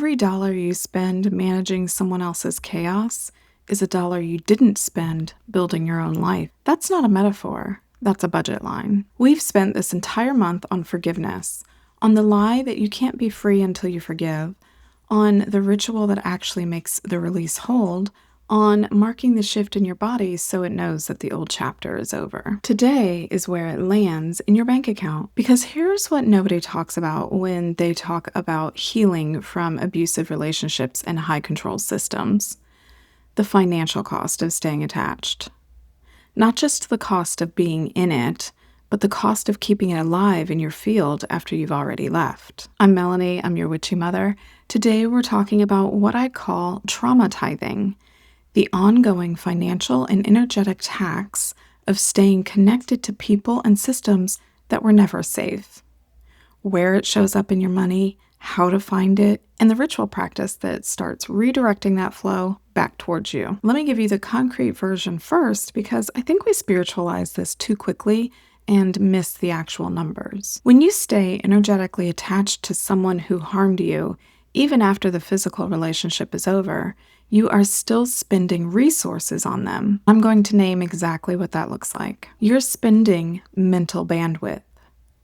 Every dollar you spend managing someone else's chaos is a dollar you didn't spend building your own life. That's not a metaphor. That's a budget line. We've spent this entire month on forgiveness, on the lie that you can't be free until you forgive, on the ritual that actually makes the release hold, on marking the shift in your body so it knows that the old chapter is over. Today is where it lands in your bank account, because here's what nobody talks about when they talk about healing from abusive relationships and high control systems: the financial cost of staying attached. Not just the cost of being in it, but the cost of keeping it alive in your field after you've already left. I'm Melanie, I'm your witchy mother. Today we're talking about what I call trauma tithing, the ongoing financial and energetic tax of staying connected to people and systems that were never safe, where it shows up in your money, how to find it, and the ritual practice that starts redirecting that flow back towards you. Let me give you the concrete version first, because I think we spiritualize this too quickly and miss the actual numbers. When you stay energetically attached to someone who harmed you, even after the physical relationship is over, you are still spending resources on them. I'm going to name exactly what that looks like. You're spending mental bandwidth.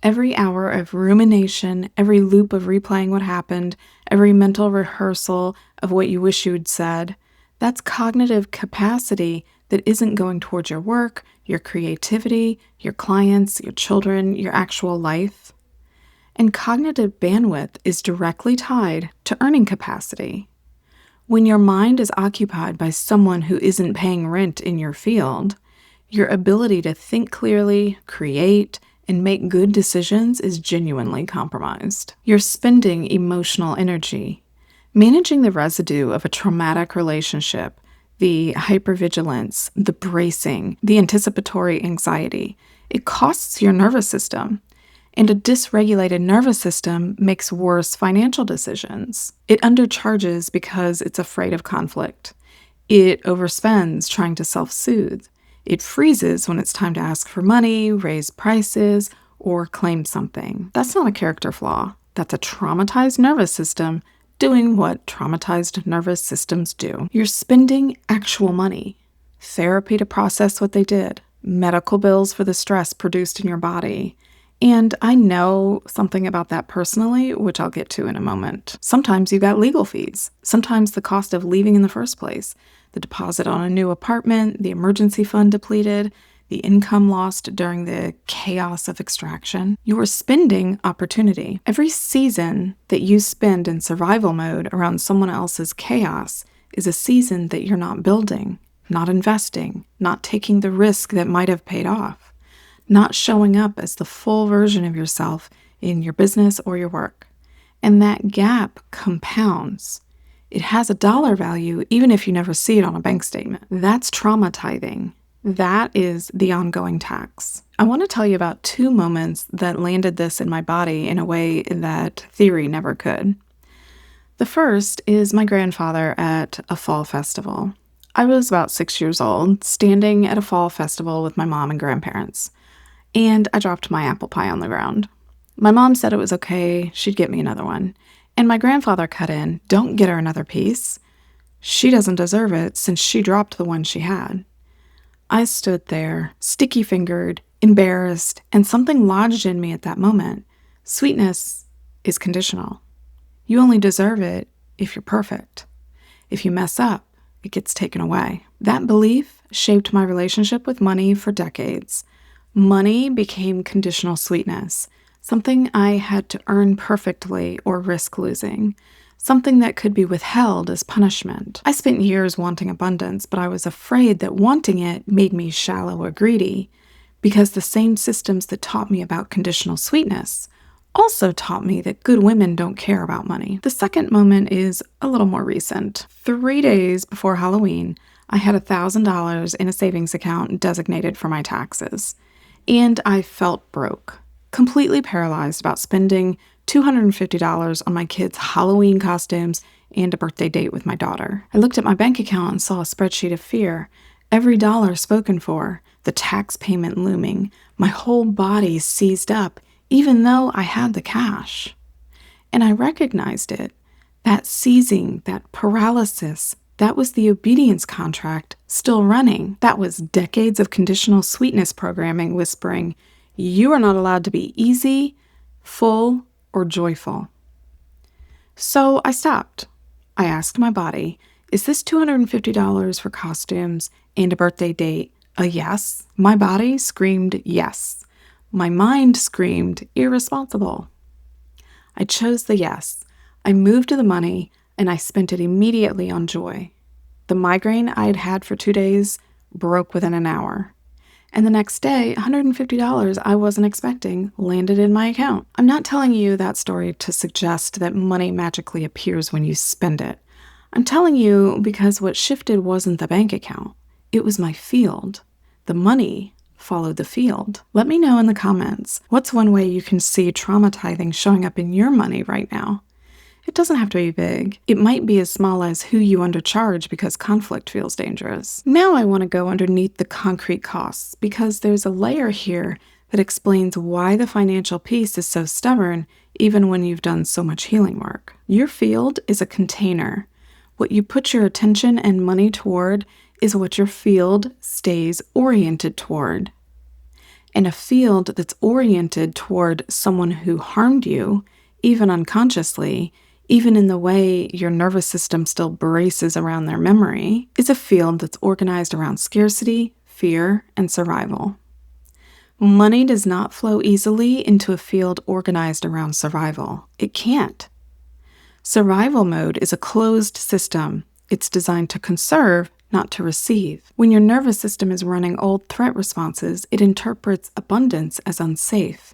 Every hour of rumination, every loop of replaying what happened, every mental rehearsal of what you wish you had said, that's cognitive capacity that isn't going towards your work, your creativity, your clients, your children, your actual life. And cognitive bandwidth is directly tied to earning capacity. When your mind is occupied by someone who isn't paying rent in your field, your ability to think clearly, create, and make good decisions is genuinely compromised. You're spending emotional energy. Managing the residue of a traumatic relationship, the hypervigilance, the bracing, the anticipatory anxiety, it costs your nervous system. And a dysregulated nervous system makes worse financial decisions. It undercharges because it's afraid of conflict. It overspends trying to self-soothe. It freezes when it's time to ask for money, raise prices, or claim something. That's not a character flaw. That's a traumatized nervous system doing what traumatized nervous systems do. You're spending actual money. Therapy to process what they did. Medical bills for the stress produced in your body. And I know something about that personally, which I'll get to in a moment. Sometimes you've got legal fees. Sometimes the cost of leaving in the first place. The deposit on a new apartment, the emergency fund depleted, the income lost during the chaos of extraction. You're spending opportunity. Every season that you spend in survival mode around someone else's chaos is a season that you're not building, not investing, not taking the risk that might have paid off, not showing up as the full version of yourself in your business or your work. And that gap compounds. It has a dollar value even if you never see it on a bank statement. That's trauma tithing. That is the ongoing tax. I want to tell you about two moments that landed this in my body in a way that theory never could. The first is my grandfather at a fall festival. I was about 6 years old, standing at a fall festival with my mom and grandparents, and I dropped my apple pie on the ground. My mom said it was okay, she'd get me another one. And my grandfather cut in, "Don't get her another piece. She doesn't deserve it since she dropped the one she had." I stood there, sticky-fingered, embarrassed, and something lodged in me at that moment. Sweetness is conditional. You only deserve it if you're perfect. If you mess up, it gets taken away. That belief shaped my relationship with money for decades. Money became conditional sweetness, something I had to earn perfectly or risk losing, something that could be withheld as punishment. I spent years wanting abundance, but I was afraid that wanting it made me shallow or greedy, because the same systems that taught me about conditional sweetness also taught me that good women don't care about money. The second moment is a little more recent. 3 days before Halloween, I had $1,000 in a savings account designated for my taxes, and I felt broke. Completely paralyzed about spending $250 on my kids' Halloween costumes and a birthday date with my daughter. I looked at my bank account and saw a spreadsheet of fear. Every dollar spoken for, the tax payment looming, my whole body seized up, even though I had the cash. And I recognized it. That seizing, that paralysis, that was the obedience contract still running. That was decades of conditional sweetness programming whispering, you are not allowed to be easy, full, or joyful. So I stopped. I asked my body, is this $250 for costumes and a birthday date a yes? My body screamed yes. My mind screamed irresponsible. I chose the yes. I moved the money and I spent it immediately on joy. The migraine I had had for 2 days broke within an hour. And the next day, $150 I wasn't expecting landed in my account. I'm not telling you that story to suggest that money magically appears when you spend it. I'm telling you because what shifted wasn't the bank account. It was my field. The money followed the field. Let me know in the comments, what's one way you can see trauma tithing showing up in your money right now? It doesn't have to be big. It might be as small as who you undercharge because conflict feels dangerous. Now I want to go underneath the concrete costs because there's a layer here that explains why the financial piece is so stubborn even when you've done so much healing work. Your field is a container. What you put your attention and money toward is what your field stays oriented toward. And a field that's oriented toward someone who harmed you, even unconsciously, even in the way your nervous system still braces around their memory, is a field that's organized around scarcity, fear, and survival. Money does not flow easily into a field organized around survival. It can't. Survival mode is a closed system. It's designed to conserve, not to receive. When your nervous system is running old threat responses, it interprets abundance as unsafe.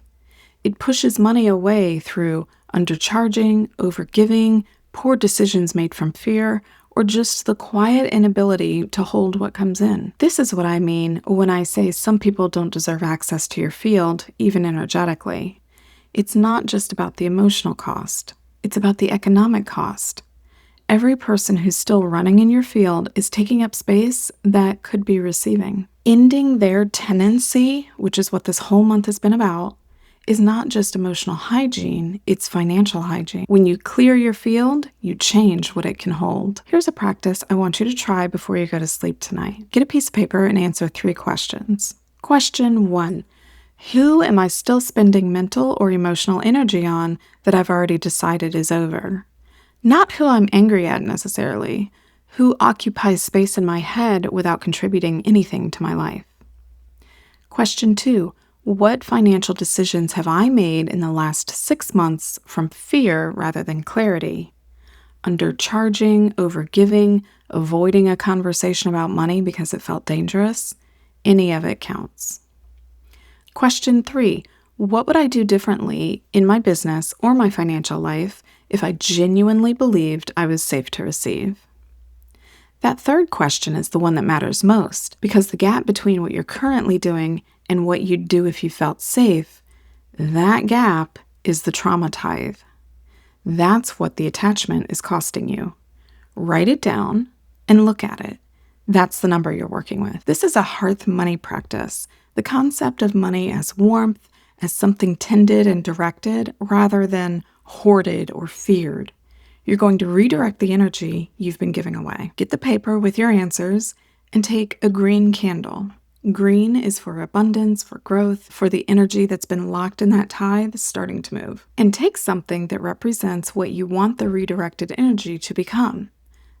It pushes money away through undercharging, overgiving, poor decisions made from fear, or just the quiet inability to hold what comes in. This is what I mean when I say some people don't deserve access to your field, even energetically. It's not just about the emotional cost. It's about the economic cost. Every person who's still running in your field is taking up space that could be receiving. Ending their tenancy, which is what this whole month has been about, is not just emotional hygiene, it's financial hygiene. When you clear your field, you change what it can hold. Here's a practice I want you to try before you go to sleep tonight. Get a piece of paper and answer 3 questions. Question 1. Who am I still spending mental or emotional energy on that I've already decided is over? Not who I'm angry at necessarily, who occupies space in my head without contributing anything to my life. Question 2. What financial decisions have I made in the last 6 months from fear rather than clarity? Undercharging, overgiving, avoiding a conversation about money because it felt dangerous? Any of it counts. Question 3. What would I do differently in my business or my financial life if I genuinely believed I was safe to receive? That third question is the one that matters most, because the gap between what you're currently doing and what you'd do if you felt safe, that gap is the trauma tithe. That's what the attachment is costing you. Write it down and look at it. That's the number you're working with. This is a hearth money practice. The concept of money as warmth, as something tended and directed, rather than hoarded or feared. You're going to redirect the energy you've been giving away. Get the paper with your answers and take a green candle. Green is for abundance, for growth, for the energy that's been locked in that tithe starting to move. And take something that represents what you want the redirected energy to become.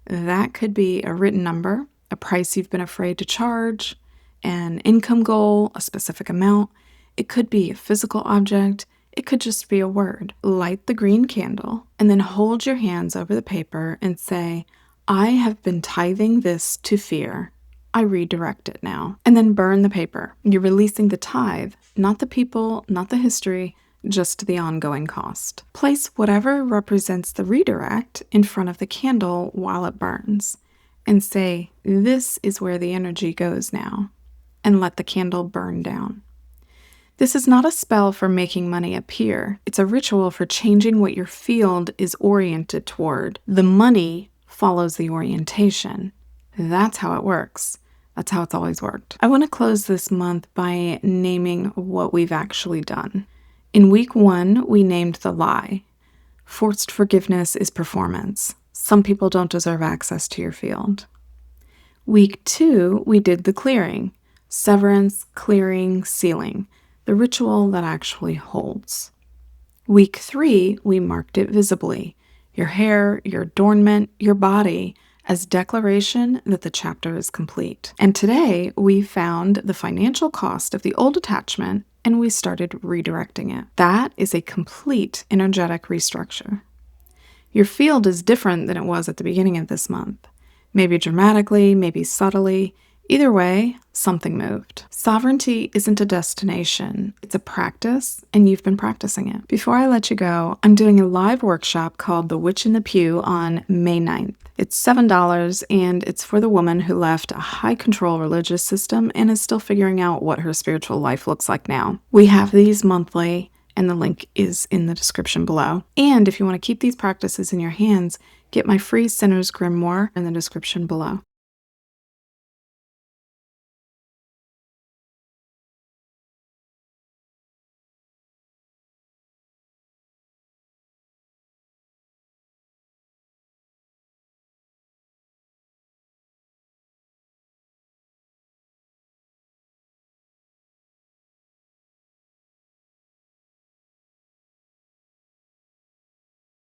That could be a written number, a price you've been afraid to charge, an income goal, a specific amount. It could be a physical object. It could just be a word. Light the green candle and then hold your hands over the paper and say, I have been tithing this to fear. I redirect it now. And then burn the paper. You're releasing the tithe, not the people, not the history, just the ongoing cost. Place whatever represents the redirect in front of the candle while it burns and say, this is where the energy goes now, and let the candle burn down. This is not a spell for making money appear. It's a ritual for changing what your field is oriented toward. The money follows the orientation. That's how it works. That's how it's always worked. I want to close this month by naming what we've actually done. In week 1, we named the lie. Forced forgiveness is performance. Some people don't deserve access to your field. Week 2, we did the clearing. Severance, clearing, sealing. The ritual that actually holds. Week 3, we marked it visibly. Your hair, your adornment, your body, as declaration that the chapter is complete. And today, we found the financial cost of the old attachment and we started redirecting it. That is a complete energetic restructure. Your field is different than it was at the beginning of this month. Maybe dramatically, maybe subtly. Either way, something moved. Sovereignty isn't a destination, it's a practice, and you've been practicing it. Before I let you go, I'm doing a live workshop called The Witch in the Pew on May 9th. It's $7, and it's for the woman who left a high-control religious system and is still figuring out what her spiritual life looks like now. We have these monthly, and the link is in the description below. And if you want to keep these practices in your hands, get my free Sinner's Grimoire in the description below.